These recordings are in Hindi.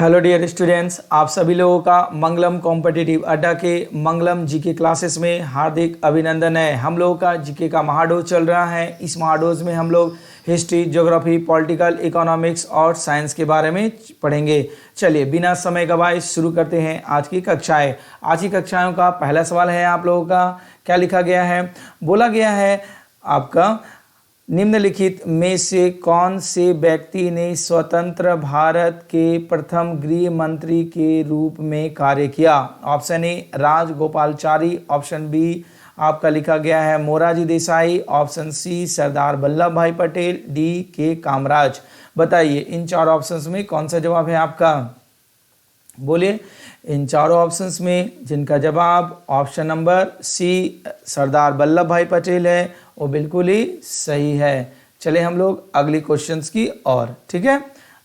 हेलो डियर स्टूडेंट्स, आप सभी लोगों का मंगलम कॉम्पिटिटिव अड्डा के मंगलम जीके क्लासेस में हार्दिक अभिनंदन है। हम लोगों का जीके का महाडोज चल रहा है। इस महाडोज में हम लोग हिस्ट्री, ज्योग्राफी, पॉलिटिकल, इकोनॉमिक्स और साइंस के बारे में पढ़ेंगे। चलिए बिना समय गवाए शुरू करते हैं आज की कक्षाएं। आज की कक्षाओं का पहला सवाल है आप लोगों का, क्या लिखा गया है? बोला गया है आपका, निम्नलिखित में से कौन से व्यक्ति ने स्वतंत्र भारत के प्रथम गृह मंत्री के रूप में कार्य किया? Option A Rajagopalachari, option B आपका लिखा गया है Morarji Desai, option C Sardar Vallabh Bhai Patel, D के कामराज। बताइए इन चार ऑप्शंस में कौन सा जवाब है आपका? बोलिए इन चारों ऑप्शंस में जिनका जवाब ऑप्शन नंबर सी सरदार वल्लभ भाई पटेल है वो बिल्कुल ही सही है। चले हम लोग अगली क्वेश्चंस की ओर, ठीक है।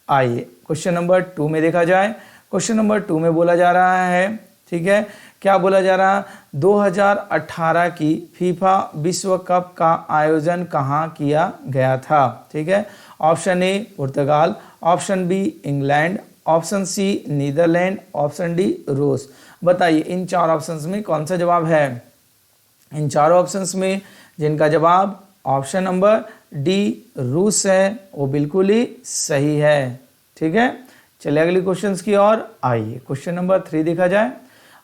आइए क्वेश्चन नंबर 2 में देखा जाए। क्वेश्चन नंबर 2 में बोला जा रहा है, ठीक है, क्या बोला जा रहा? 2018 की फीफा विश्व कप का आयोजन कहाँ किया गया था? ठीक है, option A Portugal, option B England, option C Netherland, option D रूस। बताइए इन चार ऑप्शंस में कौन सा जवाब है? इन चारों ऑप्शंस में जिनका जवाब ऑप्शन नंबर डी रूस है वो बिल्कुल ही सही है, ठीक है। चलिए अगली क्वेश्चंस की ओर आइए। क्वेश्चन नंबर 3 देखा जाए।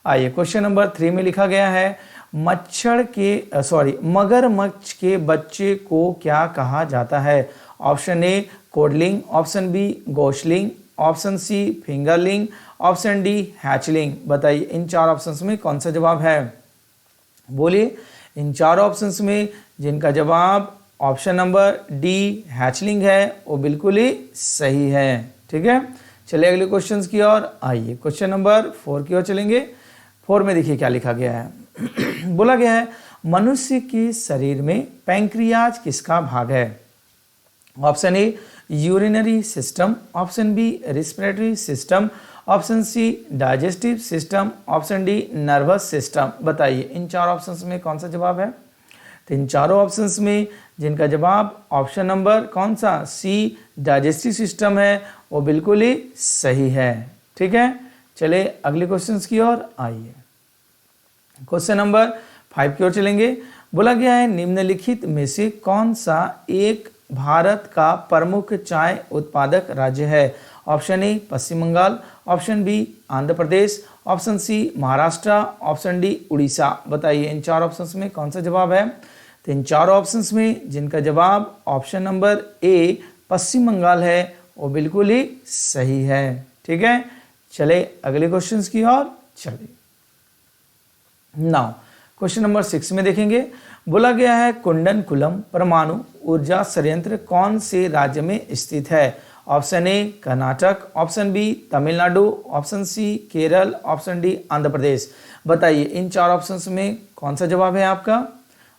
आइए क्वेश्चन नंबर 3 में लिखा गया है मगरमच्छ के बच्चे को क्या कहा जाता है? Option A codling, option B gosling, option C fingerling, option D hatchling. बताइए इन चार ऑप्शंस में कौन सा जवाब है? बोलिए इन चार ऑप्शंस में जिनका जवाब ऑप्शन नंबर डी हैचलिंग है वो बिल्कुल ही सही है, ठीक है। चलिए अगले क्वेश्चंस की ओर आइए। क्वेश्चन नंबर 4 की ओर चलेंगे। 4 में देखिए क्या लिखा गया है। बोला गया है मनुष्य के शरीर में पैंक्रियाज किसका भाग है? Option A urinary system, option B respiratory system, option C digestive system, option D nervous system. बताइए इन चार ऑप्शंस में कौन सा जवाब है? तो इन चारों ऑप्शंस में जिनका जवाब ऑप्शन नंबर कौन सा सी डाइजेस्टिव सिस्टम है वो बिल्कुल ही सही है, ठीक है। चले अगले क्वेश्चंस की ओर आइए। क्वेश्चन नंबर 5 की ओर चलेंगे। बोला गया है निम्नलिखित में से कौन सा एक भारत का प्रमुख चाय उत्पादक राज्य है? Option A Paschim Bengal, option B Andhra Pradesh, option C Maharashtra, option D Orissa. बताइए इन चार ऑप्शंस में कौन सा जवाब है? तो इन चार ऑप्शंस में जिनका जवाब option number A Paschim Bengal है वो बिल्कुल ही सही है, ठीक है। चले अगले क्वेश्चंस की ओर चलिए। नाउ क्वेश्चन नंबर 6 में देखेंगे। बोला गया है कुंडनकुलम परमाणु ऊर्जा संयंत्र कौन से राज्य में स्थित है? Option A Karnataka, option B Tamil Nadu, option C Kerala, option D Andhra Pradesh. बताइए इन चार ऑप्शंस में कौन सा जवाब है आपका?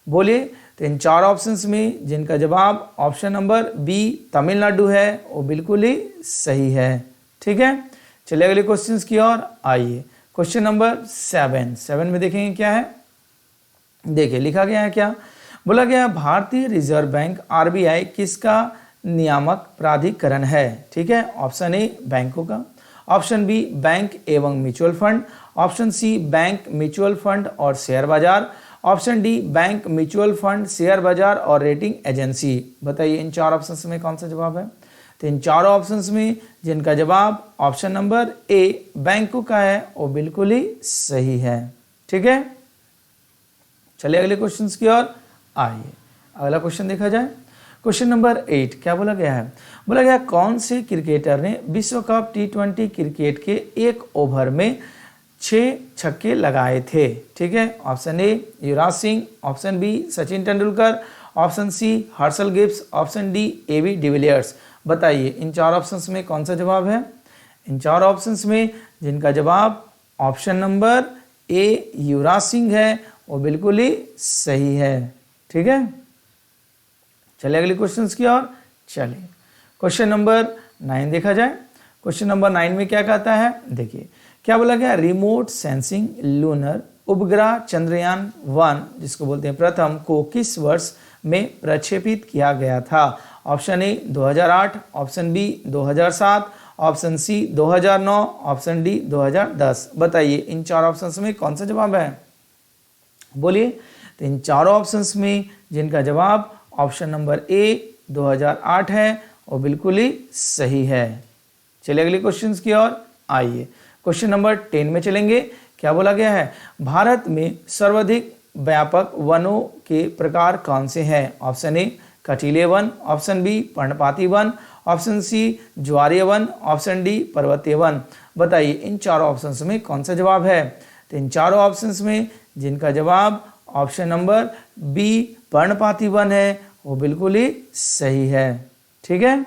बोलिए तो इन चार ऑप्शंस में जिनका जवाब ऑप्शन नंबर बी तमिलनाडु है वो बिल्कुल ही सही है, ठीक है। चलिए अगले क्वेश्चंस की ओर आइए। क्वेश्चन नंबर 7 में देखेंगे क्या है। देखिए लिखा गया है क्या। बोला गया भारतीय रिजर्व बैंक आरबीआई किसका नियामक प्राधिकरण है? ठीक है, ऑप्शन ए बैंकों का, ऑप्शन बी बैंक एवं mutual fund, option C bank mutual fund और शेयर बाजार, option D bank mutual fund share बाजार और रेटिंग एजेंसी। बताइए इन चार ऑप्शंस में कौन सा जवाब है? तो इन चारों ऑप्शंस में जिनका जवाब ऑप्शन नंबर ए बैंकों का है वो बिल्कुल ही सही है, ठीक है। चलिए अगले क्वेश्चंस की ओर आइए। अगला क्वेश्चन देखा जाए। क्वेश्चन नंबर 8 क्या बोला गया है। बोला गया कौन से क्रिकेटर ने विश्व कप T20 क्रिकेट के एक ओवर में 6 छक्के लगाए थे? ठीक है, option A Yuvraj Singh, option B Sachin Tendulkar, option C Herschelle Gibbs, option D AB de Villiers. बताइए इन चार ऑप्शंस में कौन सा जवाब है? इन चार ऑप्शंस में जिनका जवाब option number A Yuvraj Singh है वो बिल्कुल ही सही है, ठीक है। चलिए अगले क्वेश्चंस की ओर चलिए। क्वेश्चन नंबर 9 देखा जाए। क्वेश्चन नंबर 9 में क्या कहता है, देखिए क्या बोला गया। रिमोट सेंसिंग लूनर उपग्रह चंद्रयान 1 जिसको बोलते हैं प्रथम को किस वर्ष में प्रक्षेपित किया गया था? Option A 2008, option B 2007, option C 2009, option D 2010। बताइए इन चार ऑप्शंस में कौन सा जवाब है, बोलिए। तो इन चारों ऑप्शंस में जिनका जवाब ऑप्शन नंबर ए 2008 है वो बिल्कुल ही सही है। चलिए अगले क्वेश्चन की ओर आइए। क्वेश्चन नंबर 10 में चलेंगे। क्या बोला गया है, भारत में सर्वाधिक व्यापक वनों के प्रकार कौन से हैं? ऑप्शन ए कटीले वन, ऑप्शन बी पर्णपाती वन, ऑप्शन सी ज्वारीय वन, ऑप्शन डी पर्वतीय वन। बताइए इन चारों ऑप्शंस में कौन सा जवाब है। तो इन चारों ऑप्शंस में जिनका जवाब ऑप्शन नंबर बी पर्णपाती वन है वो बिल्कुल ही सही है। ठीक है,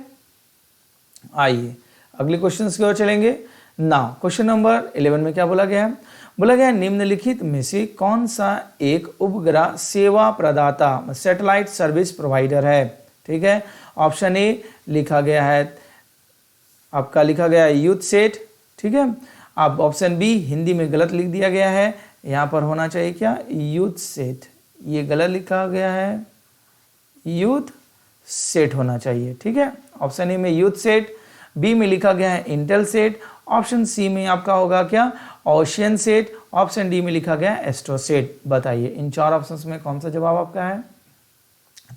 आइए अगले क्वेश्चन की ओर चलेंगे। नाउ क्वेश्चन नंबर 11 में क्या बोला गया है, बोला गया निम्नलिखित में से कौन सा एक उपग्रह सेवा प्रदाता सैटेलाइट सर्विस प्रोवाइडर है। ठीक है, ऑप्शन ए लिखा गया है, आपका लिखा गया है यूथसेट। ठीक है, अब ऑप्शन बी हिंदी में गलत लिख दिया गया है, यहाँ पर होना चाहिए क्या यूथसेट, ये गलत लिखा गया है, यूथ सेट होना चाहिए। ठीक है, ऑप्शन ए में यूथसेट, बी में लिखा गया है इंटेलसेट, ऑप्शन सी में आपका होगा क्या ओशियन सेट, ऑप्शन डी में लिखा गया है एस्ट्रोसेट। बताइए इन चार ऑप्शंस में कौन सा जवाब आपका है।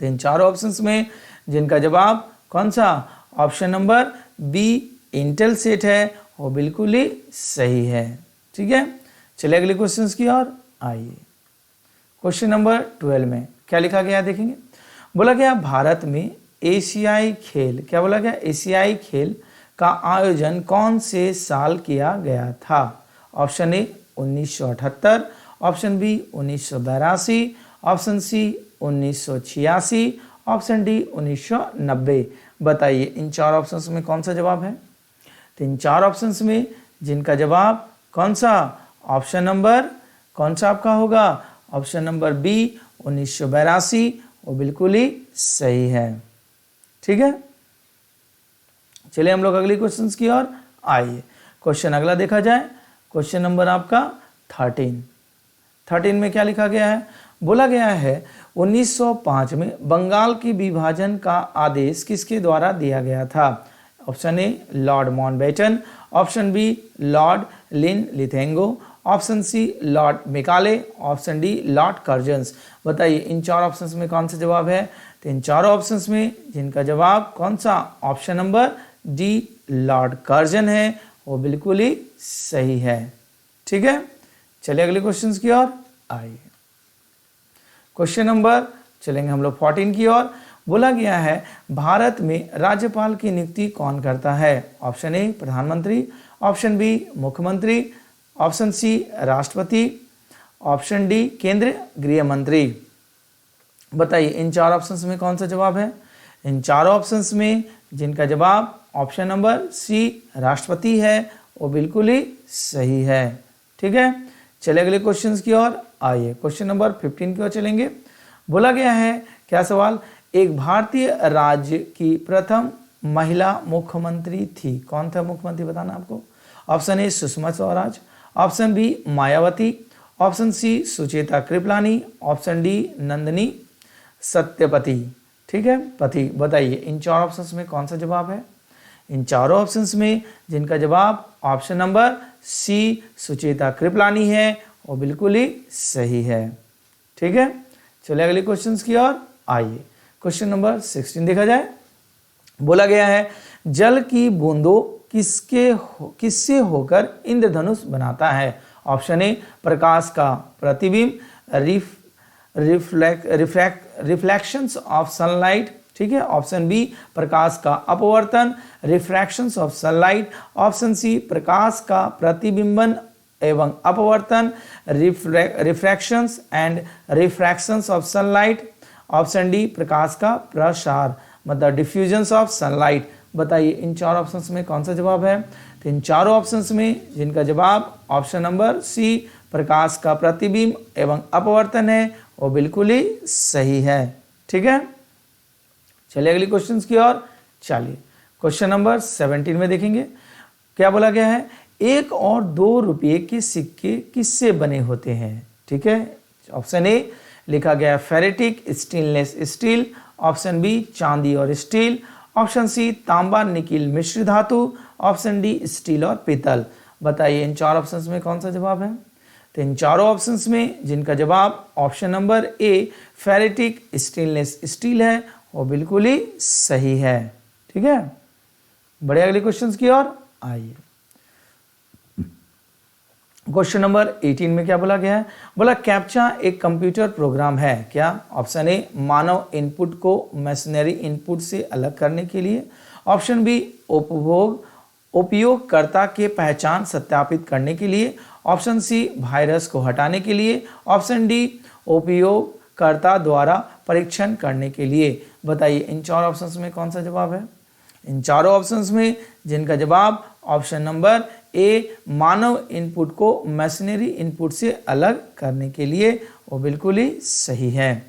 तो इन चारों ऑप्शंस में जिनका जवाब कौन सा ऑप्शन नंबर बी इंटेलसेट है वो बिल्कुल ही सही है। ठीक है, चलिए अगले क्वेश्चन की ओर आइए। क्वेश्चन नंबर 12 में क्या लिखा गया देखेंगे। बोला गया भारत में एशियाई खेल, क्या बोला गया एशियाई खेल का आयोजन कौन से साल किया गया था। Option A 1978, option B 1982, option C 1986, option D 1990। बताइए इन चार ऑप्शंस में कौन सा जवाब है। तो इन चार ऑप्शंस में जिनका जवाब कौन सा ऑप्शन नंबर कौन सा आपका होगा ऑप्शन नंबर बी 1982 वो बिल्कुल ही सही है। ठीक है, चलिए हम लोग अगले क्वेश्चंस की ओर आइए। क्वेश्चन अगला देखा जाए, क्वेश्चन नंबर आपका 13 में क्या लिखा गया है, बोला गया है 1905 में बंगाल के विभाजन का आदेश किसके द्वारा दिया गया था। Option A lord Mountbatten, option B lord लिथेंगो, option C lord Macaulay, option D lord Curzons. बताइए इन चार ऑप्शंस में कौन सा जवाब है। तो इन चारों ऑप्शंस में जिनका जवाब कौन सा option number D Lord Curzon है वो बिल्कुल ही सही है। ठीक है, चलिए अगले क्वेश्चन की ओर आइए। क्वेश्चन नंबर चलेंगे हम लोग 14 की ओर। बोला गया है भारत में राज्यपाल की नियुक्ति कौन करता है। ऑप्शन ए प्रधानमंत्री, ऑप्शन बी मुख्यमंत्री, ऑप्शन सी राष्ट्रपति, ऑप्शन डी केंद्रीय गृह मंत्री। बताइए इन चार ऑप्शंस में कौन सा जवाब है। इन चारों ऑप्शंस में जिनका जवाब ऑप्शन नंबर सी राष्ट्रपति है वो बिल्कुल ही सही है। ठीक है, चलिए अगले क्वेश्चन की ओर आइए। क्वेश्चन नंबर 15 की ओर चलेंगे। बोला गया है क्या सवाल, एक भारतीय राज्य की प्रथम महिला मुख्यमंत्री थी, कौन था मुख्यमंत्री बताना आपको। Option A Sushma Swaraj, option B Mayawati, option C Sucheta Kripalani, option D Nandini Satpathy. ठीक है, पति। बताइए इन चार ऑप्शंस में कौन सा जवाब है। इन चारों ऑप्शंस में जिनका जवाब option number C Sucheta Kripalani है वो बिल्कुल ही सही है। ठीक है, चलिए अगले क्वेश्चन की ओर आइए। क्वेश्चन नंबर 16 देखा जाए। बोला गया है जल की बूंदों किससे होकर इंद्रधनुष बनाता है। ऑप्शन ए प्रकाश का प्रतिबिंब, रिफ्लेक्शंस ऑफ सनलाइट। ठीक है, ऑप्शन बी प्रकाश का अपवर्तन, refractions of sunlight, option C प्रकाश का प्रतिबिंबन एवं अपवर्तन, refractions and refractions of sunlight, option D प्रकाश का प्रसार मतलब डिफ्यूजन्स ऑफ सनलाइट। बताइए इन चार ऑप्शंस में कौन सा जवाब है। तो इन चारों ऑप्शंस में जिनका जवाब ऑप्शन नंबर सी प्रकाश का प्रतिबिंब एवं अपवर्तन है वो बिल्कुल ही सही है। ठीक है, चलिए अगली क्वेश्चन की ओर चलिए। क्वेश्चन नंबर 17 में देखेंगे क्या बोला गया है, 1 और 2 रुपये के सिक्के किससे बने होते हैं। ठीक है, ऑप्शन ए लिखा गया ferritic stainless steel, option B चांदी और स्टील, ऑप्शन सी तांबा निकिल मिश्र धातु, ऑप्शन डी स्टील और पीतल। बताइए इन चार ऑप्शंस में कौन सा जवाब है। तो इन चारों ऑप्शंस में जिनका जवाब option number A ferritic stainless steel है वो बिल्कुल ही सही है। ठीक है, बढ़िया, अगले क्वेश्चंस की ओर आइए। क्वेश्चन नंबर 18 में क्या बोला गया है, बोला कैप्चा एक कंप्यूटर प्रोग्राम है क्या। ऑप्शन ए मानव इनपुट को मशीनरी इनपुट से अलग करने के लिए, ऑप्शन बी उपयोगकर्ता के पहचान सत्यापित करने के लिए, ऑप्शन सी वायरस को हटाने के लिए, ऑप्शन डी उपयोगकर्ता द्वारा परीक्षण करने के लिए। बताइए इन चार ऑप्शंस में कौन सा जवाब है। इन चारों ऑप्शंस में जिनका जवाब option number A Manav input को मशीनरी इनपुट से अलग करने के लिए वो बिल्कुल ही सही है।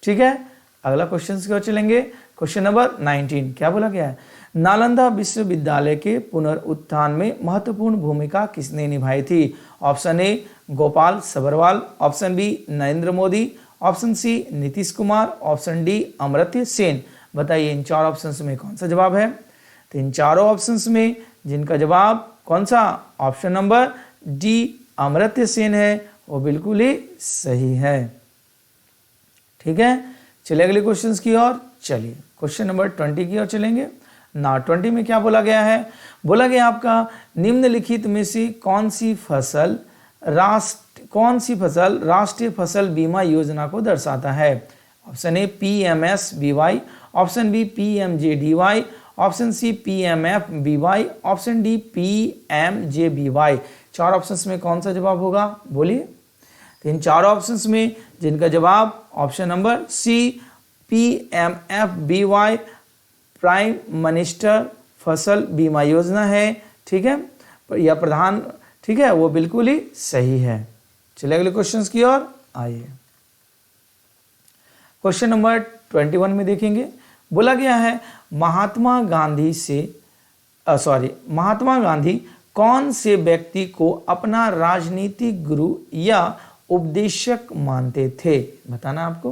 ठीक है, अगला क्वेश्चन की ओर चलेंगे। क्वेश्चन नंबर 19 क्या बोला गया है, नालंदा विश्वविद्यालय के पुनरुत्थान में महत्वपूर्ण भूमिका किसने निभाई थी। Option A Gopal Sabharwal, option B Narendra Modi, option C Nitish Kumar, option D Amartya Sen. बताइए इन चार ऑप्शंस में कौन सा जवाब है। तो इन चारों ऑप्शंस में जिनका जवाब कौन सा, option number D Amartya Sen है वो बिल्कुल ही सही है। ठीक है, चलिए अगले क्वेश्चंस की ओर चलिए। क्वेश्चन नंबर 20 की ओर चलेंगे ना। 20 में क्या बोला गया है, बोला गया आपका निम्नलिखित में से कौन सी फसल राष्ट्रीय फसल बीमा योजना को दर्शाता है। Option A PMSBY, option B PMJDY, option C PMFBY, option D PMJBY। चार ऑप्शंस में कौन सा जवाब होगा बोलिए। इन चारों ऑप्शंस में जिनका जवाब option number C PMFBY prime minister फसल बीमा योजना है। ठीक है, या प्रधान, ठीक है, वो बिल्कुल ही सही है। चलिए अगले क्वेश्चंस की ओर आइए। क्वेश्चन नंबर 21 में देखेंगे, बोला गया है महात्मा गांधी कौन से व्यक्ति को अपना राजनीतिक गुरु या उपदेशक मानते थे। बताना आपको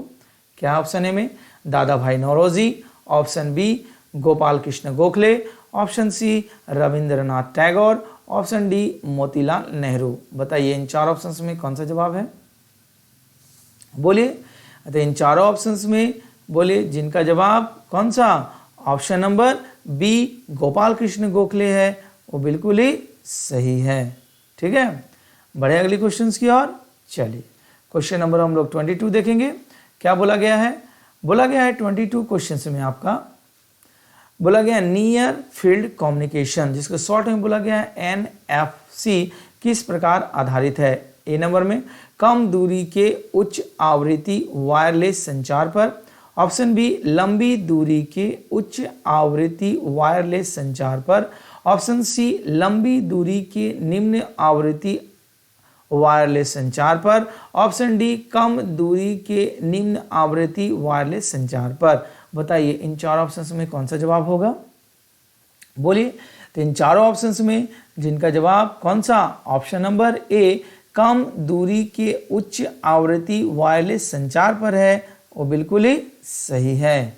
क्या। ऑप्शन ए में Dada Bhai Naoroji, option B Gopal Krishna Gokhale, option C Rabindranath Tagore, option D Motilal Nehru. बताइए इन चार ऑप्शंस में कौन सा जवाब है बोलिए। तो इन चारों ऑप्शंस में बोलिए जिनका जवाब कौन सा, option number B Gopal Krishna Gokhale है वो बिल्कुल ही सही है। ठीक है, बढ़े अगली क्वेश्चंस की ओर चलिए। क्वेश्चन नंबर हम लोग 22 देखेंगे। क्या बोला गया है, बोला गया है 22 क्वेश्चंस में आपका बोला गया नियर फील्ड कम्युनिकेशन, जिसको शॉर्ट में बोला गया है NFC, किस प्रकार आधारित है। ए नंबर में कम दूरी के उच्च आवृत्ति वायरलेस संचार पर, ऑप्शन बी लंबी दूरी के उच्च आवृत्ति वायरलेस संचार पर, ऑप्शन सी लंबी दूरी के निम्न आवृत्ति वायरलेस संचार पर, ऑप्शन डी कम दूरी के निम्न आवृत्ति वायरलेस संचार पर। बताइए इन चार ऑप्शंस में कौन सा जवाब होगा बोलिए। तो इन चारों ऑप्शंस में जिनका जवाब कौन सा, ऑप्शन नंबर ए कम दूरी के उच्च आवृत्ति वायरलेस संचार पर है वो बिल्कुल ही सही है।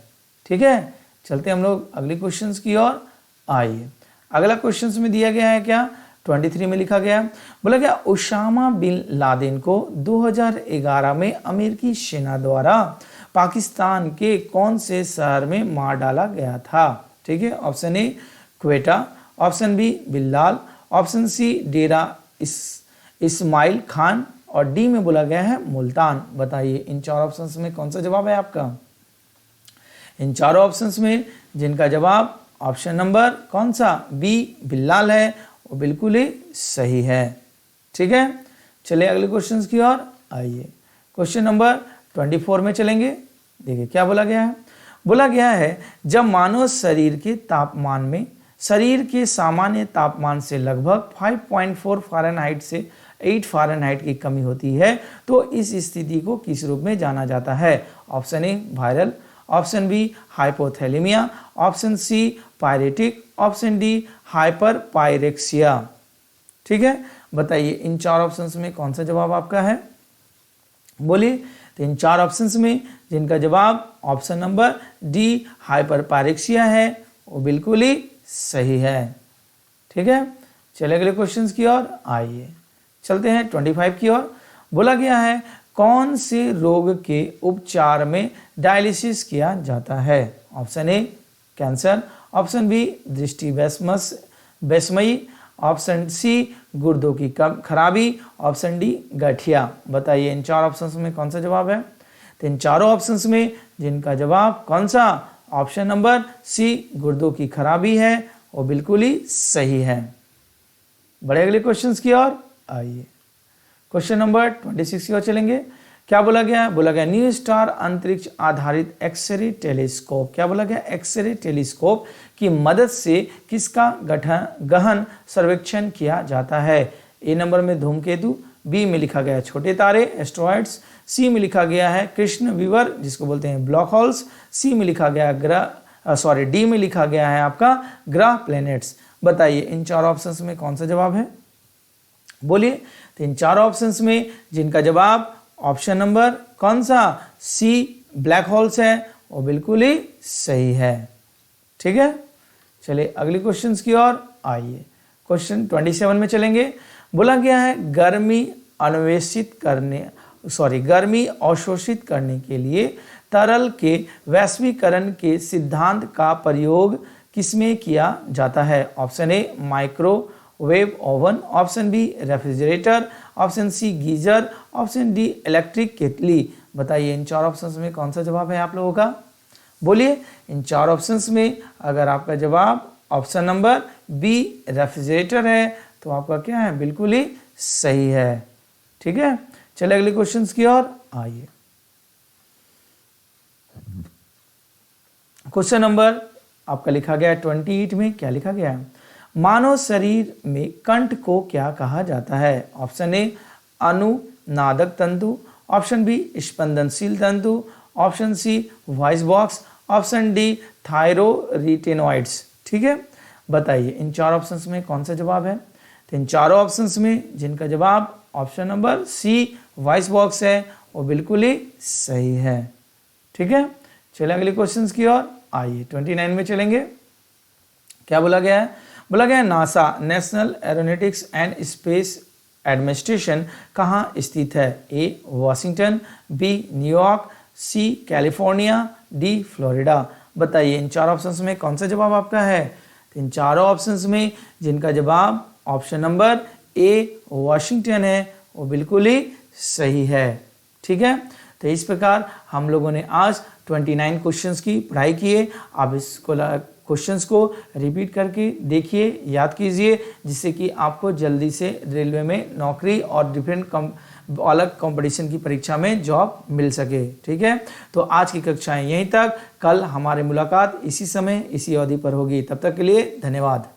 ठीक है, चलते हम लोग अगले क्वेश्चंस की ओर आइए। अगला क्वेश्चंस में दिया गया है क्या, 23 में लिखा गया, बोला गया उसामा बिन लादेन को 2011 में अमेरिकी सेना द्वारा पाकिस्तान के कौन से शहर में मार डाला गया था। ठीक है, option A Quetta, option B Billal, option C Dera Ismail Khan और डी में बोला गया है मुल्तान। बताइए इन चार ऑप्शंस में कौन सा जवाब है आपका। इन चारों ऑप्शंस में जिनका जवाब ऑप्शन नंबर कौन सा, बी बिल्लाल है वो बिल्कुल ही सही है। ठीक है, चलिए अगले क्वेश्चन की ओर आइए। क्वेश्चन नंबर 24 में चलेंगे। देखिए क्या बोला गया है, बोला गया है जब मानव शरीर के तापमान में शरीर के सामान्य तापमान से लगभग 5.4 फ़ारेनहाइट से 8 फ़ारेनहाइट की कमी होती है तो इस स्थिति को किस रूप में जाना जाता है। Option A viral, option B hypothermia, option C pyretic, option D hyper pyrexia. ठीक है, बताइए इन चार ऑप्शंस में कौन सा जवाब आपका है बोलिए। तो इन 4 ऑप्शंस में जिनका जवाब ऑप्शन नंबर डी हाइपरपायरेक्सिया है वो बिल्कुल ही सही है। ठीक है, चलिए अगले क्वेश्चंस की ओर आइए। चलते हैं 25 की ओर। बोला गया है कौन से रोग के उपचार में डायलिसिस किया जाता है? Option A cancer, option B दृष्टि वैषमयी, ऑप्शन सी गुर्दों की खराबी, ऑप्शन डी गठिया। बताइए इन 4 ऑप्शंस में कौन सा जवाब है? तो इन चारों ऑप्शंस में जिनका जवाब कौन सा? ऑप्शन नंबर सी गुर्दों की खराबी है वो बिल्कुल ही सही है। बड़े अगले क्वेश्चंस की ओर आइए। क्वेश्चन नंबर 26 की ओर चलेंगे। क्या बोला गया? बोला गया न्यू स्टार अंतरिक्ष आधारित एक्सरे टेलीस्कोप। क्या बोला गया? एक्सरे टेलीस्कोप की मदद से किसका गहन सर्वेक्षण किया जाता है? ए नंबर में धूमकेतु, बी में लिखा गया छोटे तारे एस्ट्रॉइड्स, सी में लिखा गया है कृष्ण विवर जिसको बोलते हैं ब्लैक होल्स, सी में लिखा गया डी में लिखा गया है आपका ग्रह प्लैनेट्स। बताइए इन 4 ऑप्शंस में कौन सा जवाब है? बोलिए। तो इन 4 ऑप्शंस में जिनका जवाब ऑप्शन नंबर कौन सा? सी ब्लैक होल्स है वो बिल्कुल ही सही है। ठीक है, चलिए अगले क्वेश्चंस की ओर आइए। क्वेश्चन 27 में चलेंगे। बोला गया है गर्मी अवशोषित करने के लिए तरल के वैश्वीकरण के सिद्धांत का प्रयोग किसमें किया जाता है? Option A microwave oven, option B refrigerator, option C geyser, option D electric kettle. बताइए इन 4 ऑप्शंस में कौन सा जवाब है आप लोगों का? बोलिए। इन 4 ऑप्शंस में अगर आपका जवाब ऑप्शन नंबर बी रेफ्रिजरेटर है तो आपका क्या है? बिल्कुल ही सही है। ठीक है, चलिए अगले क्वेश्चंस की ओर आइए। क्वेश्चन नंबर आपका लिखा गया 28 में। क्या लिखा गया है? मानव शरीर में कंठ को क्या कहा जाता है? ऑप्शन ए अनुनादक तंतु, ऑप्शन बी स्पंदनशील तंतु, option C voice box, option D thyroarytenoids. ठीक है, बताइए इन 4 ऑप्शंस में कौन सा जवाब है? तो इन चारों ऑप्शंस में जिनका जवाब option number C voice box है वो बिल्कुल ही सही है। ठीक है, चलिए अगले क्वेश्चंस की ओर आइए। 29 में चलेंगे। क्या बोला गया है? बोला गया है NASA national aeronautics and space administration कहाँ स्थित है? ए वाशिंगटन, बी न्यूयॉर्क, सी कैलिफोर्निया, डी फ्लोरिडा। बताइए इन 4 ऑप्शंस में कौन सा जवाब आपका है? इन चारों ऑप्शंस में जिनका जवाब ऑप्शन नंबर ए वाशिंगटन है वो बिल्कुल ही सही है। ठीक है, तो इस प्रकार हम लोगों ने आज 29 क्वेश्चंस की पढ़ाई की है। आप इसको क्वेश्चंस को रिपीट करके देखिए, याद कीजिए, जिससे कि आपको जल्दी से रेलवे में नौकरी और डिफरेंट अलग कंपटीशन की परीक्षा में जॉब मिल सके। ठीक है, तो आज की कक्षाएं यहीं तक। कल हमारी मुलाकात इसी समय इसी अवधि पर होगी। तब तक के लिए धन्यवाद।